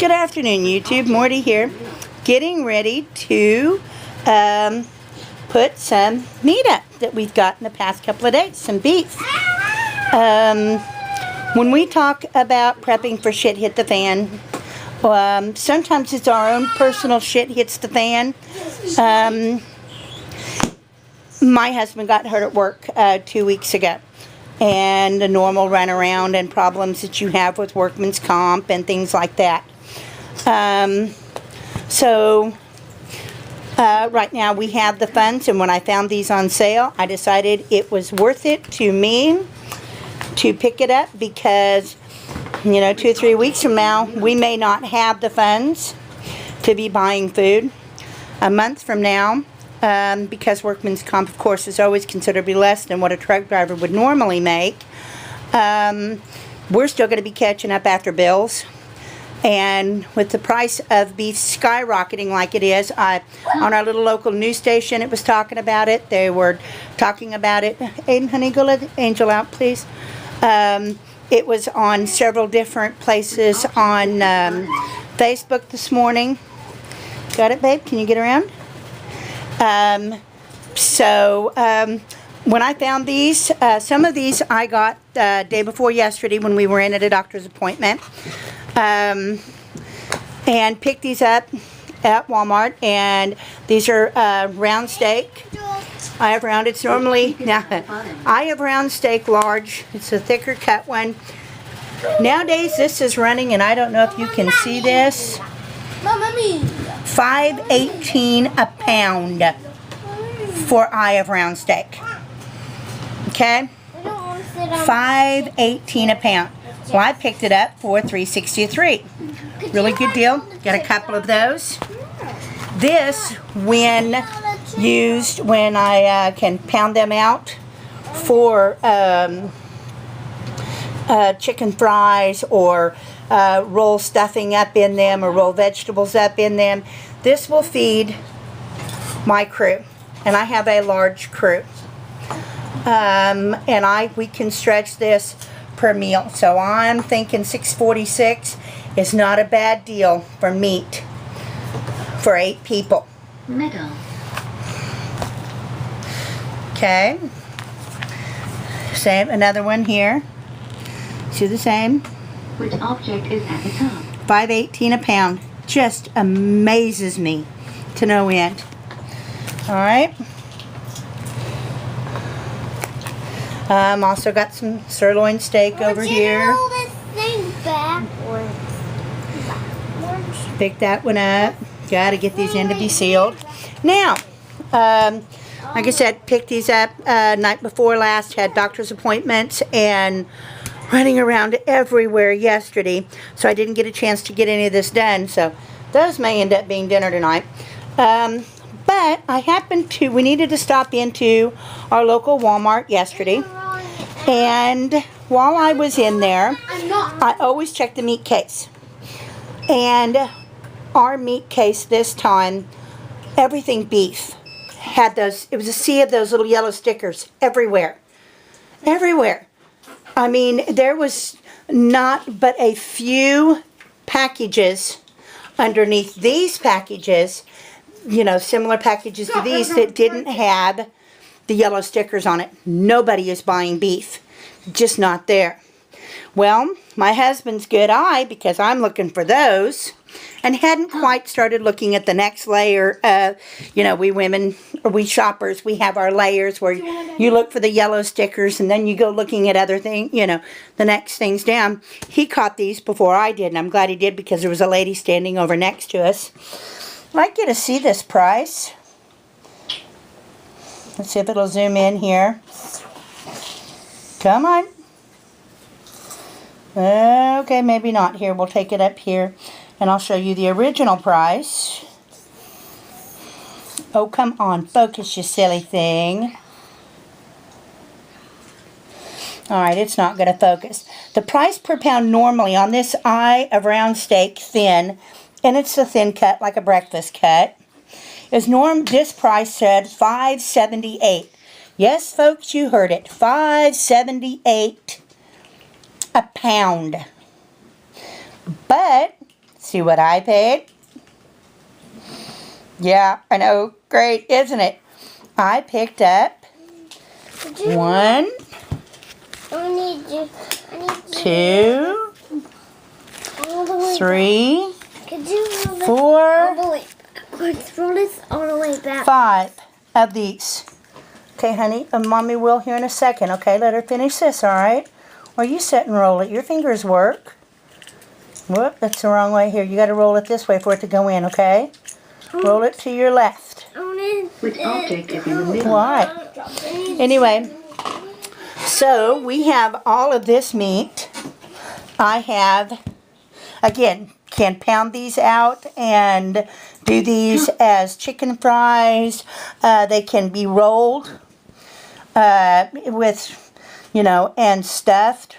Good afternoon, YouTube. Morty here, getting ready to put some meat up that we've got in the past couple of days, some beef. When we talk about prepping for shit hit the fan, sometimes it's our own personal shit hits the fan. My husband got hurt at work 2 weeks ago. And the normal runaround and problems that you have with workman's comp and things like that. Right now we have the funds, and when I found these on sale, I decided it was worth it to me to pick it up because, 2 or 3 weeks from now, we may not have the funds to be buying food. A month from now, because workman's comp, of course, is always considerably less than what a truck driver would normally make, we're still going to be catching up after bills. And with the price of beef skyrocketing like it is, on our little local news station, it was talking about it. They were talking about it. Aiden, honey, go let Angel out, please. It was on several different places on Facebook this morning. Got it, babe? Can you get around? When I found these, some of these I got day before yesterday when we were in at a doctor's appointment, and picked these up at Walmart, and these are round steak. I have round, it's normally, now, I have round steak large, it's a thicker cut one. Nowadays this is running, and I don't know if you can see this, $5.18 a pound for eye of round steak. Okay, $5.18 a pound. Well, I picked it up for $3.63. Really good deal. Got a couple of those. This, when used, when I can pound them out for chicken fries or roll stuffing up in them or roll vegetables up in them, this will feed my crew. And I have a large crew. We can stretch this per meal. So I'm thinking $6.46 is not a bad deal for meat for 8 people. Middle. Okay. Same, another one here. See the same? Which object is at the top? $5.18 a pound. Just amazes me to no end. Alright. Also got some sirloin steak over here. Roll this thing backwards. Pick that one up. Got to get these in to be sealed. Now, like I said, picked these up night before last. Had doctor's appointments and running around everywhere yesterday, so I didn't get a chance to get any of this done. So those may end up being dinner tonight. But I happened to, we needed to stop into our local Walmart yesterday. And while I was in there, I always check the meat case. And our meat case this time, everything beef, had those, it was a sea of those little yellow stickers everywhere. Everywhere. I mean, there was not but a few packages underneath these packages, similar packages to these, that didn't have the yellow stickers on it. Nobody is buying beef. Just not there. Well, my husband's good eye, because I'm looking for those, and hadn't quite started looking at the next layer. We women, or we shoppers, we have our layers where you look for the yellow stickers, and then you go looking at other things, the next things down. He caught these before I did, and I'm glad he did, because there was a lady standing over next to us. I'd like you to see this price. Let's see if it'll zoom in here. Come on. Okay, maybe not. Here, we'll take it up here, and I'll show you the original price. Oh, come on. Focus, you silly thing. Alright, it's not going to focus. The price per pound normally on this eye of round steak, thin, and it's a thin cut, like a breakfast cut, this price said $5.78. Yes, folks, you heard it. $5.78 a pound. But See what I paid? Yeah, I know. Great, isn't it? I picked up one, two, three, four, roll this all the way back. 5 of these. Okay, honey, Mommy will here in a second. Okay, let her finish this, all right? Or you sit and roll it. Your fingers work. Whoop, that's the wrong way here. You got to roll it this way for it to go in, okay? Roll it to your left. Which object is in the middle? Why? Anyway, so we have all of this meat. I have, again, can pound these out and do these as chicken fries. They can be rolled with, you know, and stuffed.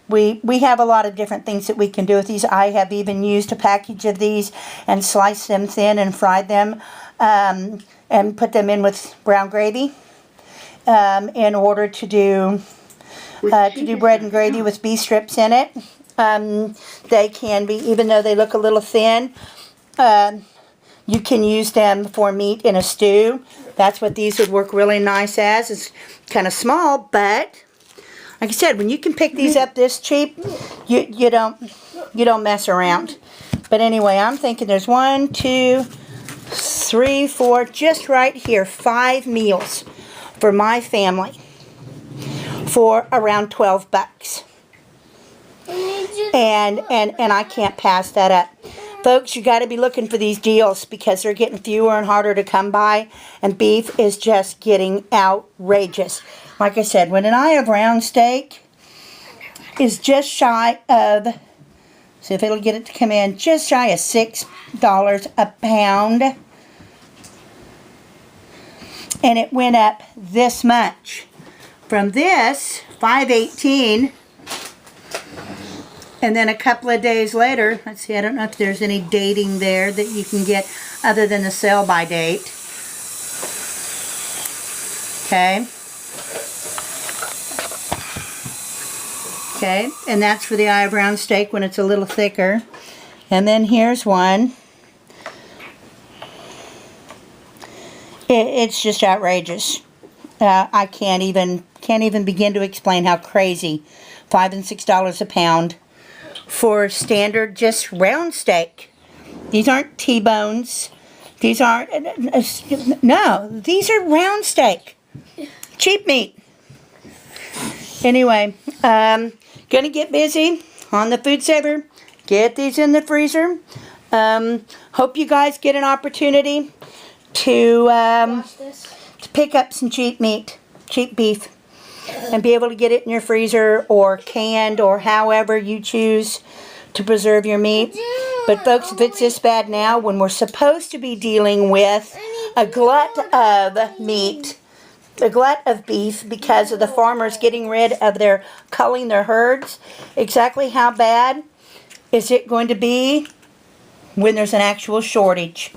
We have a lot of different things that we can do with these. I have even used a package of these and sliced them thin and fried them and put them in with brown gravy in order to do bread and gravy with beef strips in it. They can be, even though they look a little thin, you can use them for meat in a stew. That's what these would work really nice as. It's kind of small, but like I said, when you can pick these up this cheap, you don't mess around. But anyway, I'm thinking there's 1, 2, 3, 4, just right here, 5 meals for my family for around $12. And I can't pass that up. Folks, you got to be looking for these deals because they're getting fewer and harder to come by, and beef is just getting outrageous. Like I said, when an eye of round steak is just shy of, see if it'll get it to come in, just shy of $6 a pound. And it went up this much. From this, $5.18, and then a couple of days later, let's see, I don't know if there's any dating there that you can get other than the sell by date. Okay. Okay, and that's for the eye of round steak when it's a little thicker. And then here's one. It's just outrageous. I can't even begin to explain how crazy. $5 and $6 a pound for standard just round steak. These aren't T-bones. These aren't, no, these are round steak. Cheap meat. Anyway, gonna get busy on the food saver. Get these in the freezer. Hope you guys get an opportunity to pick up some cheap meat, cheap beef, and be able to get it in your freezer or canned or however you choose to preserve your meat. But folks, if it's this bad now, when we're supposed to be dealing with a glut of meat, a glut of beef because of the farmers getting rid of culling their herds, exactly how bad is it going to be when there's an actual shortage?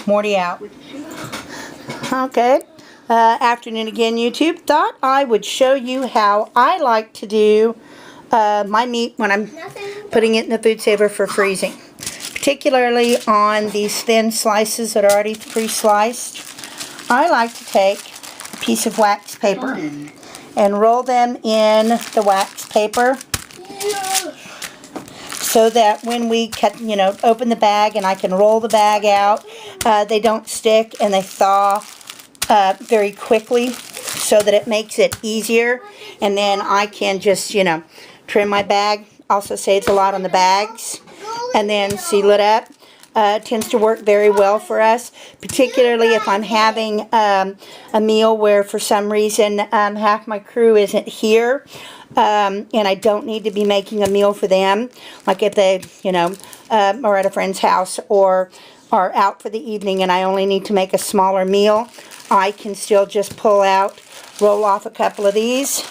Morty out. Okay. Afternoon again, YouTube. Thought I would show you how I like to do my meat when I'm putting it in the food saver for freezing. Particularly on these thin slices that are already pre-sliced. I like to take a piece of wax paper and roll them in the wax paper so that when we cut, open the bag and I can roll the bag out, they don't stick and they thaw very quickly so that it makes it easier. And then I can just, trim my bag. Also saves a lot on the bags. And then seal it up. Tends to work very well for us, particularly if I'm having a meal where for some reason half my crew isn't here. And I don't need to be making a meal for them. Like if they, are at a friend's house or are out for the evening and I only need to make a smaller meal, I can still just pull out, roll off a couple of these,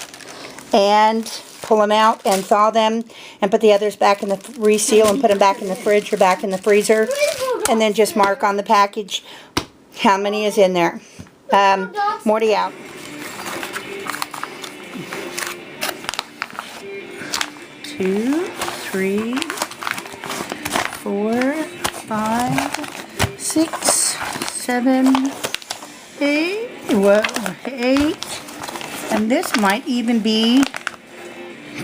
and pull them out and thaw them, and put the others back in the reseal and put them back in the fridge or back in the freezer, and then just mark on the package how many is in there. Morty out. Two, three, 6, 7, 8. Whoa, 8. And this might even be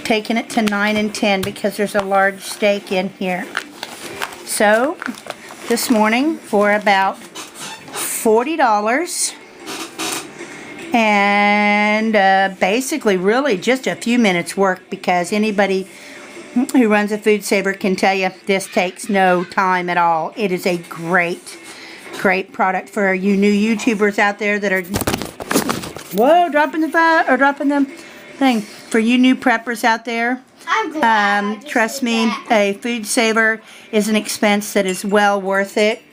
taking it to 9 and 10 because there's a large steak in here. So, this morning for about $40. And basically really just a few minutes work, because anybody who runs a food saver can tell you this takes no time at all. It is a great product for you new YouTubers out there that are dropping the thing. For you new preppers out there, trust me, a food saver is an expense that is well worth it.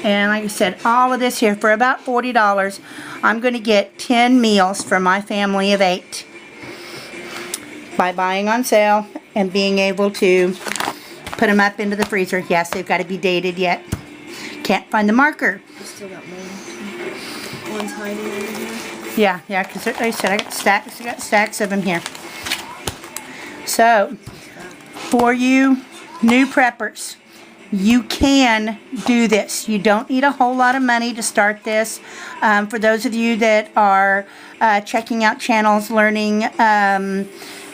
And like I said, all of this here for about $40. I'm going to get 10 meals for my family of 8 by buying on sale and being able to put them up into the freezer. Yes, they've got to be dated yet. Can't find the marker. You still got mold. One's hiding in here. Yeah, because like I said, I got stacks of them here. So, for you new preppers, you can do this. You don't need a whole lot of money to start this. For those of you that are checking out channels, learning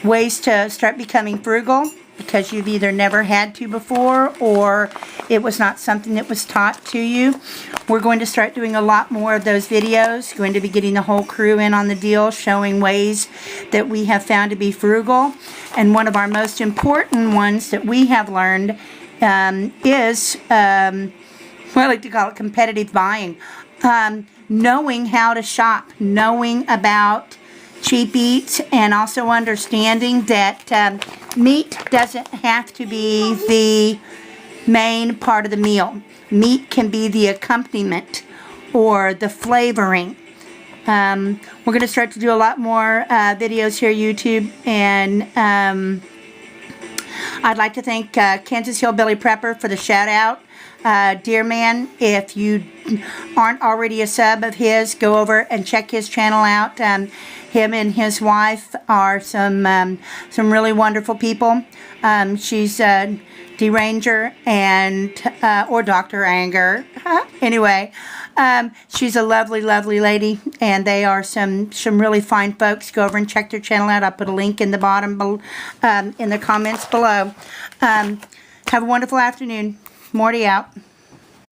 ways to start becoming frugal because you've either never had to before or it was not something that was taught to you, we're going to start doing a lot more of those videos. Going to be getting the whole crew in on the deal, showing ways that we have found to be frugal. And one of our most important ones that we have learned is, I like to call it competitive buying. Knowing how to shop, knowing about cheap eats, and also understanding that meat doesn't have to be the main part of the meal. Meat can be the accompaniment or the flavoring. We're going to start to do a lot more videos here, YouTube, and I'd like to thank Kansas Hillbilly Prepper for the shout out. Dear man, if you aren't already a sub of his, go over and check his channel out. Him and his wife are some really wonderful people. She's Deranger and or Dr. Anger. Anyway, she's a lovely lady, and they are some really fine folks. Go over and check their channel out. I'll put a link in the bottom in the comments below. Have a wonderful afternoon. Morty out.